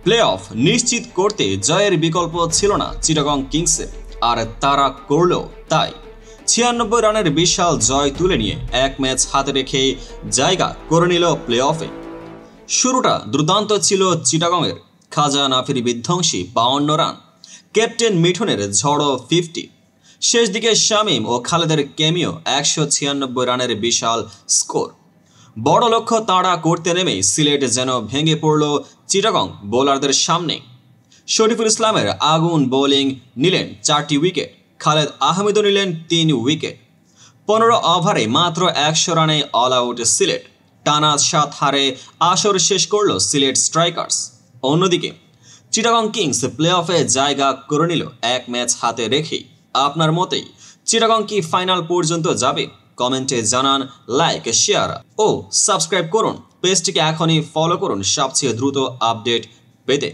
Play of নিশ্চিত করতে জয়ের বিকল্প ছিল না চিটাগং কিংসের, আর তারা করল তাই। 96 রানের বিশাল জয় তুলে নিয়ে এক ম্যাচ হাতে রেখে জায়গা করে নিল প্লে অফে। শুরুটা দুর্দান্ত ছিল চিটাগংয়ের। খাজা নাফির বিধ্বংসী 52 রান, ক্যাপ্টেন মিঠুনের ঝড়ো 50, শেষ দিকে শামীম ও খালেদের ক্যামিও 196 রানের বিশাল স্কোর। বড় লক্ষ্য তাড়া করতে নেমেই সিলেট যেন ভেঙে পড়ল চিটাগং বোলারদের সামনে। শরীফুল ইসলামের আগুন বোলিং নিলেন 4টি উইকেট, খালেদ আহমেদও নিলেন 3 উইকেট। 15 ওভারে মাত্র 100 রানে অল আউট সিলেট। টানা 7 হারে আসর শেষ করল সিলেট স্ট্রাইকার্স। অন্যদিকে চিটাগং কিংস প্লে অফে জায়গা করে নিল এক ম্যাচ হাতে রেখেই। আপনার মতেই চিটাগং কি ফাইনাল পর্যন্ত যাবে? কমেন্টে জানান, লাইক, শেয়ার ও সাবস্ক্রাইব করুন। পেজটিকে এখনই ফলো করুন সবচেয়ে দ্রুত আপডেট পেতে।